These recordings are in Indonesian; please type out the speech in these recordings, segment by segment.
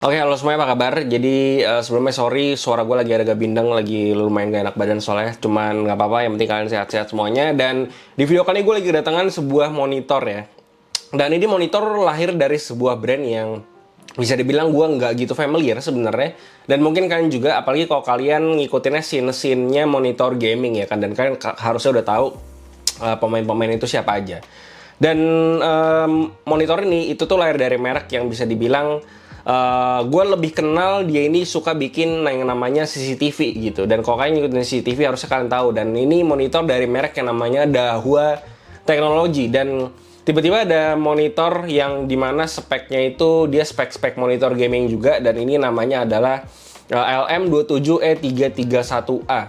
Oke, halo semuanya, apa kabar? Jadi sebelumnya sorry, suara gue lagi agak bindeng, lagi lumayan gak enak badan soalnya. Cuman nggak apa-apa, yang penting kalian sehat-sehat semuanya. Dan di video kali ini gue lagi kedatangan sebuah monitor ya. Dan ini monitor lahir dari sebuah brand yang bisa dibilang gue nggak gitu familiar sebenarnya. Dan mungkin kalian juga, apalagi kalau kalian ngikutinnya scene-scene-nya monitor gaming ya kan. Dan kalian harusnya udah tahu pemain-pemain itu siapa aja. Dan monitor ini itu tuh lahir dari merek yang bisa dibilang gue lebih kenal dia ini suka bikin yang namanya CCTV gitu. Dan kalau kalian ngikutin CCTV harusnya kalian tahu. Dan ini monitor dari merek yang namanya Dahua Technology. Dan tiba-tiba ada monitor yang dimana speknya itu dia spek-spek monitor gaming juga. Dan ini namanya adalah LM27E331A.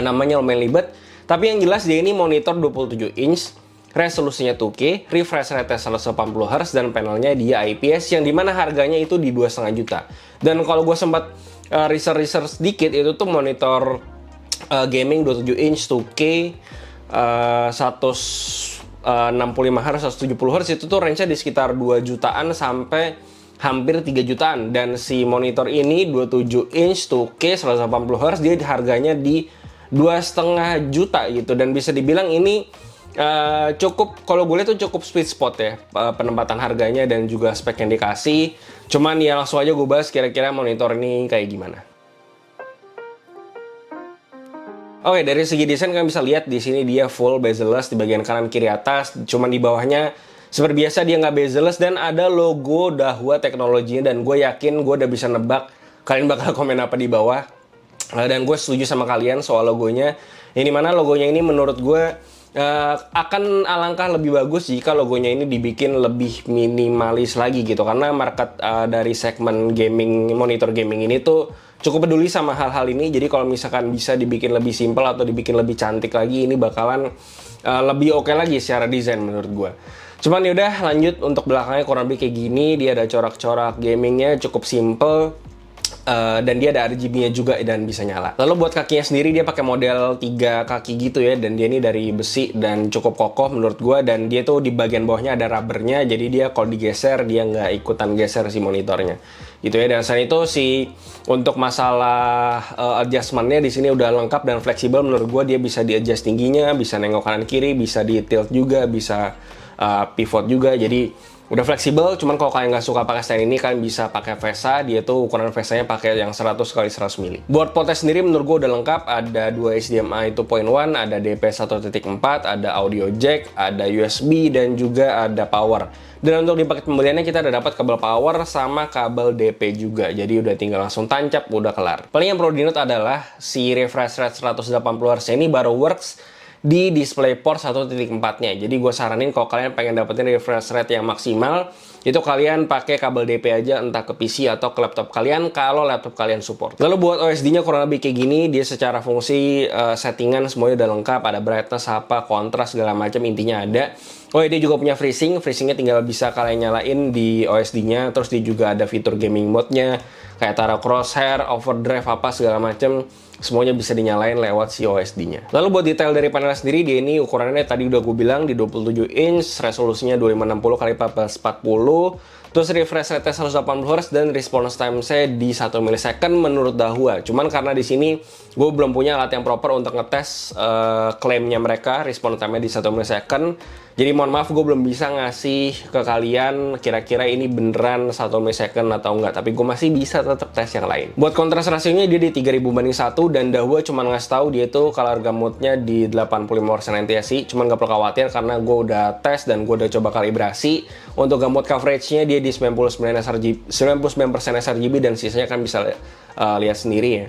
Namanya lumayan ribet. Tapi yang jelas dia ini monitor 27 inch, resolusinya 2K, refresh rate 180Hz, dan panelnya dia IPS yang dimana harganya itu di 2,5 juta. Dan kalau gue sempat research sedikit, itu tuh monitor gaming 27 inch 2K, 165Hz, 170Hz itu tuh range-nya di sekitar 2 jutaan sampai hampir 3 jutaan. Dan si monitor ini 27 inch 2K 180Hz dia harganya di 2,5 juta gitu. Dan bisa dibilang ini cukup, kalau gue lihat tuh cukup sweet spot ya penempatan harganya dan juga spek yang dikasih. Cuman ya langsung aja gue bahas kira-kira monitor ini kayak gimana. Oke, dari segi desain kalian bisa lihat di sini dia full bezel-less di bagian kanan kiri atas. Cuman di bawahnya seperti biasa dia nggak bezel-less dan ada logo Dahua teknologinya. Dan gue yakin gue udah bisa nebak kalian bakal komen apa di bawah. Dan gue setuju sama kalian soal logonya. Ini mana logonya ini menurut gue akan alangkah lebih bagus jika logonya ini dibikin lebih minimalis lagi gitu, karena market dari segmen gaming, monitor gaming ini tuh cukup peduli sama hal-hal ini. Jadi kalau misalkan bisa dibikin lebih simple atau dibikin lebih cantik lagi, ini bakalan lebih oke lagi secara desain menurut gue. Cuman yaudah lanjut, untuk belakangnya kurang lebih kayak gini. Dia ada corak-corak gamingnya cukup simple. Dan dia ada RGB-nya juga dan bisa nyala. Lalu buat kakinya sendiri dia pakai model 3 kaki gitu ya, dan dia ini dari besi dan cukup kokoh menurut gue. Dan dia tuh di bagian bawahnya ada rubbernya, jadi dia kalau digeser dia nggak ikutan geser si monitornya gitu ya. Dan selain itu untuk masalah adjustmentnya di sini udah lengkap dan fleksibel menurut gue. Dia bisa di adjust tingginya, bisa nengok kanan kiri, bisa di tilt juga, bisa pivot juga. Jadi udah fleksibel. Cuman kalau kalian nggak suka pakai stand ini, kalian bisa pakai VESA. Dia tuh ukuran VESA-nya pakai yang 100x100 mili. Buat portnya sendiri menurut gue udah lengkap. Ada 2 HDMI 2.1, ada DP 1.4, ada audio jack, ada USB, dan juga ada power. Dan untuk di paket pembeliannya kita udah dapat kabel power sama kabel DP juga. Jadi udah tinggal langsung tancap, udah kelar. Paling yang perlu di note adalah si refresh rate 180Hz ini baru works di DisplayPort 1.4-nya. Jadi gue saranin kalau kalian pengen dapetin refresh rate yang maksimal, itu kalian pakai kabel DP aja, entah ke PC atau ke laptop kalian kalau laptop kalian support. Lalu buat OSD-nya kurang lebih kayak gini. Dia secara fungsi settingan semuanya udah lengkap, ada brightness, apa, kontras, segala macam intinya ada. Oh, dia juga punya freezingnya tinggal bisa kalian nyalain di OSD-nya. Terus dia juga ada fitur gaming mode-nya, kayak taruh crosshair, overdrive, apa segala macam. Semuanya bisa dinyalain lewat si OSD-nya. Lalu buat detail dari panel sendiri, dia ini ukurannya tadi udah gue bilang di 27 inch, resolusinya 2560x1440, terus refresh rate 180Hz dan response time saya di 1 milisecond menurut Dahua. Cuman karena di sini gue belum punya alat yang proper untuk ngetes klaimnya mereka response time-nya di 1 milisecond. Jadi mohon maaf, gue belum bisa ngasih ke kalian kira-kira ini beneran 1 milisecond atau enggak. Tapi gue masih bisa tetap tes yang lain. Buat kontras rasionya dia di 3000:1, dan Dahua cuma ngasih tahu dia tuh color gamutnya di 85% NTSC. Cuman gak perlu khawatir karena gue udah tes dan gue udah coba kalibrasi. Untuk gamut coverage-nya dia di 99% sRGB dan sisanya kan bisa lihat sendiri ya.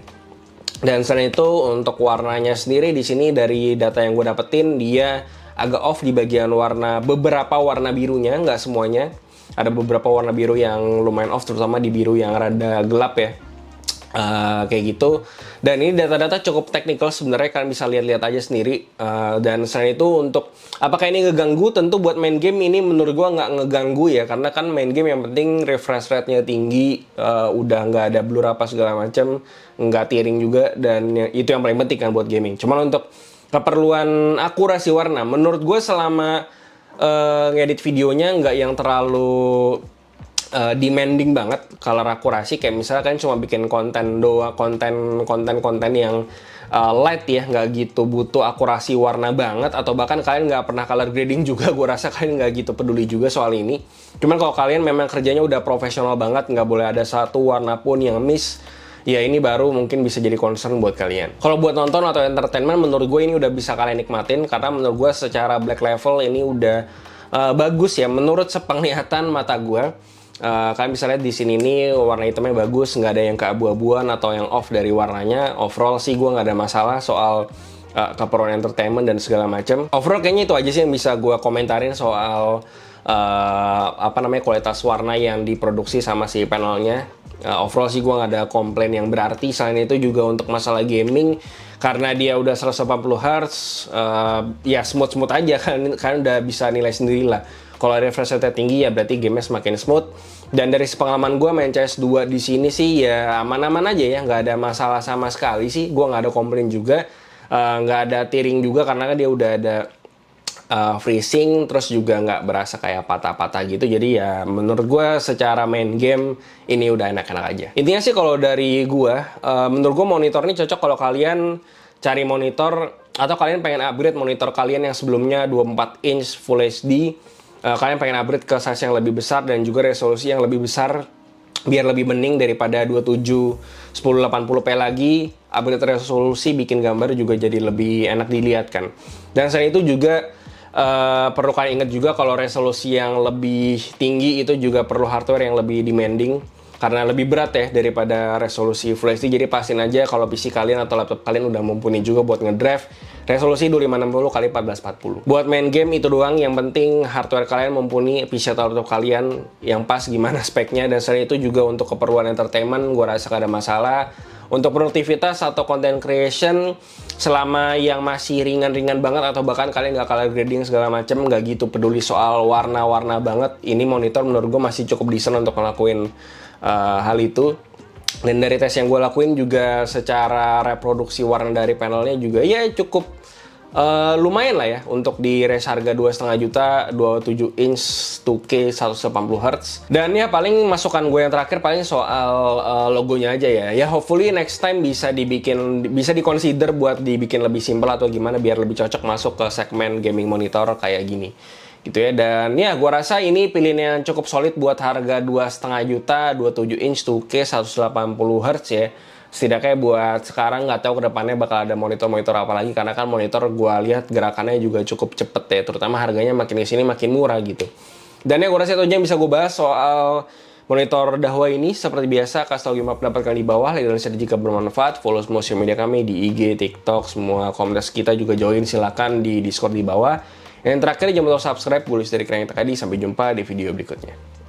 Dan selain itu untuk warnanya sendiri di sini dari data yang gue dapetin dia agak off di bagian warna, beberapa warna birunya, nggak semuanya. Ada beberapa warna biru yang lumayan off, terutama di biru yang rada gelap ya. Kayak gitu. Dan ini data-data cukup teknikal sebenarnya, kalian bisa lihat-lihat aja sendiri. Dan selain itu untuk apakah ini ngeganggu, tentu buat main game ini menurut gua nggak ngeganggu ya, karena kan main game yang penting refresh rate-nya tinggi, udah nggak ada blur apa segala macam, nggak tearing juga, dan itu yang paling penting kan buat gaming. Cuman untuk keperluan akurasi warna, menurut gue selama ngedit videonya nggak yang terlalu demanding banget color akurasi, kayak misalnya kan cuma bikin konten doang, konten yang light ya, nggak gitu butuh akurasi warna banget, atau bahkan kalian nggak pernah color grading juga, gue rasa kalian nggak gitu peduli juga soal ini. Cuman kalau kalian memang kerjanya udah profesional banget, nggak boleh ada satu warna pun yang miss, ya ini baru mungkin bisa jadi concern buat kalian. Kalau buat nonton atau entertainment, menurut gue ini udah bisa kalian nikmatin, karena menurut gue secara black level ini udah bagus ya, menurut sepenglihatan mata gue. Kalian bisa lihat di sini nih warna hitamnya bagus, nggak ada yang keabu-abuan atau yang off dari warnanya. Overall sih gue nggak ada masalah soal keperluan entertainment dan segala macam. Overall kayaknya itu aja sih yang bisa gue komentarin soal kualitas warna yang diproduksi sama si panelnya. Overall sih gue nggak ada komplain yang berarti. Selain itu juga untuk masalah gaming, karena dia udah 180 Hz, ya smooth aja kan, kalian udah bisa nilai sendiri lah. Kalau refresh rate tinggi ya berarti gamenya semakin smooth. Dan dari pengalaman gue main CS2 di sini sih ya aman-aman aja ya, nggak ada masalah sama sekali sih. Gue nggak ada komplain juga, nggak ada tearing juga karena kan dia udah ada freezing, terus juga nggak berasa kayak patah-patah gitu. Jadi ya menurut gue secara main game ini udah enak-enak aja. Intinya sih kalau dari gue, menurut gue monitor ini cocok kalau kalian cari monitor atau kalian pengen upgrade monitor kalian yang sebelumnya 24 inch Full HD. Kalian pengen upgrade ke size yang lebih besar dan juga resolusi yang lebih besar biar lebih bening daripada 27 1080p lagi. Upgrade resolusi bikin gambar juga jadi lebih enak dilihat kan. Dan selain itu juga perlu kalian ingat juga kalau resolusi yang lebih tinggi itu juga perlu hardware yang lebih demanding, karena lebih berat ya daripada resolusi Full HD. Jadi pastiin aja kalau PC kalian atau laptop kalian udah mumpuni juga buat ngedrive resolusi 2560 x 1440. Buat main game itu doang, yang penting hardware kalian mumpuni, PC atau laptop kalian yang pas gimana speknya. Dan selain itu juga untuk keperluan entertainment gue rasa gak ada masalah. Untuk produktivitas atau content creation, selama yang masih ringan-ringan banget atau bahkan kalian nggak color grading segala macem, nggak gitu peduli soal warna-warna banget, ini monitor menurut gue masih cukup decent untuk ngelakuin hal itu. Dan dari tes yang gue lakuin juga secara reproduksi warna dari panelnya juga ya cukup lumayan lah ya untuk di range harga 2,5 juta, 27 inch 2K 180 Hz. Dan ya paling masukan gue yang terakhir paling soal logonya aja ya. Ya hopefully next time bisa diconsider buat dibikin lebih simple atau gimana biar lebih cocok masuk ke segmen gaming monitor kayak gini. Gitu ya. Dan ya gue rasa ini pilihan yang cukup solid buat harga 2,5 juta 27 inch 2K 180 Hz ya. Setidaknya buat sekarang, nggak tahu kedepannya bakal ada monitor-monitor apa lagi, karena kan monitor gue lihat gerakannya juga cukup cepet ya, terutama harganya makin kesini makin murah gitu. Dan ya gue rasa itu aja yang bisa gue bahas soal monitor Dahua ini. Seperti biasa, kasih tau gimana pendapat kalian di bawah. Dan jika bermanfaat, follow semua sosial media kami di IG, TikTok, semua komunitas kita juga join, silakan di Discord di bawah. Dan yang terakhir, jangan lupa subscribe. Gue Luis dari Keren Tadi. Sampai jumpa di video berikutnya.